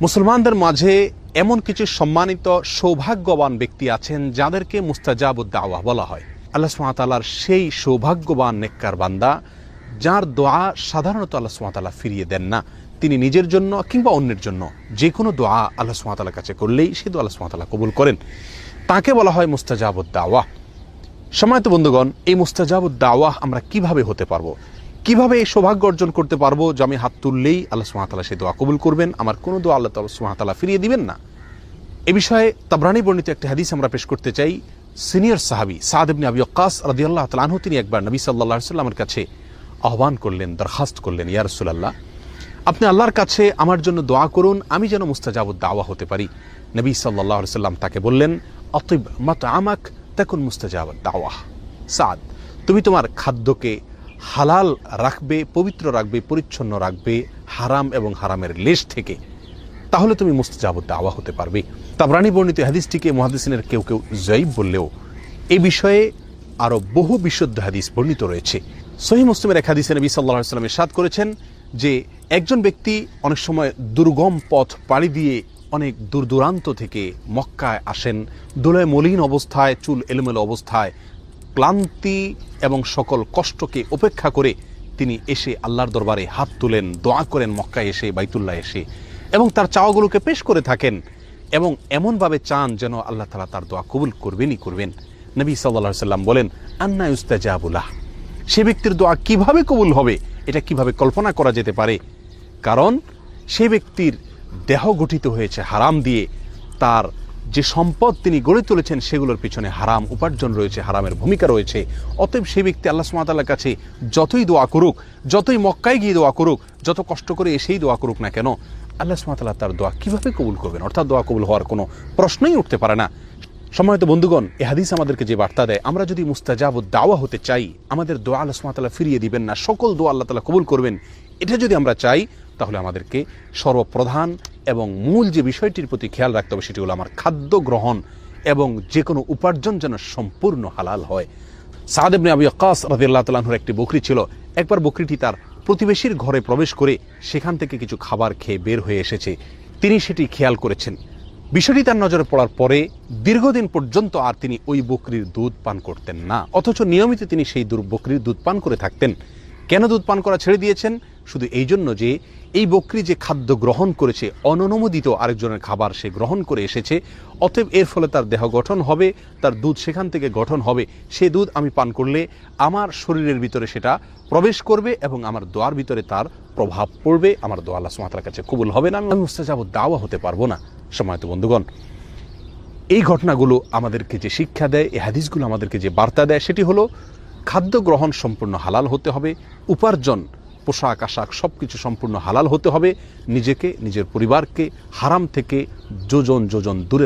মুসলমানদের মাঝে এমন কিছু সম্মানিত সৌভাগ্যবান ব্যক্তি আছেন যাদেরকে মুস্তাজাবুদ দাওয়া বলা হয়। আল্লাহ সুবহানাহু ওয়া তাআলার সেই সৌভাগ্যবান নেককার বান্দা যার দোয়া সাধারণত আল্লাহ সুবহানাহু ওয়া তাআলা ফিরিয়ে দেন না। তিনি নিজের জন্য কিংবা অন্যের জন্য যে কোনো দোয়া আল্লাহ সুবহানাহু ওয়া তাআলার কাছে করলেই সে দোয়া আল্লাহ সুবহানাহু ওয়া তাআলা কবুল করেন। তাকে বলা হয় মুস্তাজাবুদ দাওয়া। সম্মানিত বন্ধুগণ, এই মুস্তাজাবুদ দাওয়া আমরা কিভাবে হতে পারবো, কিভাবে এই সৌভাগ্য অর্জন করতে পারবো যে আমি হাত তুললেই আল্লাহ সুবহানাহু ওয়া তাআলা সেই দোয়া কবুল করবেন, আমার কোনো দোয়া আল্লাহ সুবহানাহু ওয়া তাআলা ফিরিয়ে দিবেন না? এ বিষয়ে তাবরানী বর্ণিত একটি হাদিস আমরা পেশ করতে চাই। সিনিয়র সাহাবী সাদ ইবনে আবি ওয়াক্কাস রাদিয়াল্লাহু তাআলা আনহু তিনি একবার নবী সাল্লাল্লাহু আলাইহি ওয়াসাল্লামের কাছে আহ্বান করলেন, দরখাস্ত করলেন, ইয়া রাসূলুল্লাহ, আপনি আল্লাহর কাছে আমার জন্য দোয়া করুন, আমি যেন মুস্তাজাবুদ দাওয়া হতে পারি। নবী সাল্লাল্লাহু আলাইহি ওয়াসাল্লাম তাকে বললেন, আতিব মাতআমাক তাকুন মুস্তাজাবুদ দাওয়া। সাদ, তুমি তোমার খাদ্যকে হালাল রাখবে, পবিত্র রাখবে, পরিচ্ছন্ন রাখবে হারাম এবং হারামের লেশ থেকে, তাহলে তুমি মুস্তাজাবুদ দাওয়া হতে পারবে। তাবরানী বর্ণিত হাদিসটিকে মুহাদ্দিসিনের কেউ কেউ যায়িফ বললেও এই বিষয়ে আরো বহু বিশুদ্ধ হাদিস বর্ণিত রয়েছে। সহিহ মুসলিমের এক হাদিসে নবী সাল্লাল্লাহু আলাইহি ওয়াসাল্লাম ইরশাদ করেছেন যে একজন ব্যক্তি অনেক সময় দুর্গম পথ পাড়ি দিয়ে অনেক দূর দূরান্ত থেকে মক্কায় আসেন, ধুলায় মলিন অবস্থায়, চুল এলোমেলো অবস্থায়, ক্লান্তি এবং সকল কষ্টকে উপেক্ষা করে তিনি এসে আল্লাহর দরবারে হাত তুলেন, দোয়া করেন মক্কায় এসে, বাইতুল্লাহ এসে, এবং তার চাওয়াগুলোকে পেশ করে থাকেন এবং এমনভাবে চান যেন আল্লাহ তাআলা তার দোয়া কবুল করবেনই করবেন। নবী সাল্লাল্লাহু আলাইহি ওয়াসাল্লাম বলেন, আন্না ইউস্তাজাবু লাহ, সে ব্যক্তির দোয়া কিভাবে কবুল হবে এটা কিভাবে কল্পনা করা যেতে পারে? কারণ সে ব্যক্তির দেহ গঠিত হয়েছে হারাম দিয়ে, তার যে সম্পদ তিনি গড়ে তুলেছেন সেগুলোর পিছনে হারাম উপার্জন রয়েছে, হারামের ভূমিকা রয়েছে। অতএব সেই ব্যক্তি আল্লাহ সুবহানাহু ওয়া তাআলার কাছে যতই দোয়া করুক, যতই মক্কায় গিয়ে দোয়া করুক, যত কষ্ট করে এসেই দোয়া করুক না কেন, আল্লাহ সুবহানাহু ওয়া তাআলা তার দোয়া কিভাবে কবুল করবেন? অর্থাৎ দোয়া কবুল হওয়ার কোনো প্রশ্নই উঠতে পারে না। সম্মানিত বন্ধুগণ, এই হাদিস আমাদেরকে যে বার্তা দেয়, আমরা যদি মুস্তাজাবুদ দাওয়া হতে চাই, আমাদের দোয়া আল্লাহ সুবহানাহু ওয়া তাআলা ফিরিয়ে দিবেন না, সকল দোয়া আল্লাহ তাআলা কবুল করবেন, এটা যদি আমরা চাই, তাহলে আমাদেরকে সর্বপ্রধান এবং মূল যে বিষয়টির প্রতি খেয়াল রাখতে হবে সেটি হলো আমার খাদ্য গ্রহণ এবং যে কোনো উপার্জন যেন সম্পূর্ণ হালাল হয়। সাদ ইবনে আবি ওয়াক্কাস রাদিয়াল্লাহু তাআলা আনহুর একটি বকরি ছিল। একবার বকরিটি তার প্রতিবেশীর ঘরে প্রবেশ করে সেখান থেকে কিছু খাবার খেয়ে বের হয়ে এসেছে। তিনি সেটি খেয়াল করেছেন। বিষয়টি তার নজরে পড়ার পরে দীর্ঘদিন পর্যন্ত আর তিনি ওই বকরির দুধ পান করতেন না, অথচ নিয়মিত তিনি সেই বকরির দুধ পান করে থাকতেন। কেন দুধ পান করা ছেড়ে দিয়েছেন? শুধু এই জন্য যে এই বকরি যে খাদ্য গ্রহণ করেছে, অননুমোদিত আরেকজনের খাবার সে গ্রহণ করে এসেছে, অতএব এর ফলে তার দেহ গঠন হবে, তার দুধ সেখান থেকে গঠন হবে, সে দুধ আমি পান করলে আমার শরীরের ভিতরে সেটা প্রবেশ করবে এবং আমার দোয়ার ভিতরে তার প্রভাব পড়বে, আমার দোয়া আল্লাহ সুবহানাহু ওয়া তাআলার কাছে কবুল হবে না, আমি মুস্তাজাবুদ দাওয়া হতে পারবো না। সম্মানিত বন্ধুগণ, এই ঘটনাগুলো আমাদেরকে যে শিক্ষা দেয়, এই হাদিসগুলো আমাদেরকে যে বার্তা দেয়, সেটি হলো খাদ্য গ্রহণ সম্পূর্ণ হালাল হতে হবে, উপার্জন, পোশাক আশাক সবকিছু সম্পূর্ণ হালাল হতে হবে, নিজেকে, নিজের পরিবারকে হারাম থেকে যোজন যোজন দূরে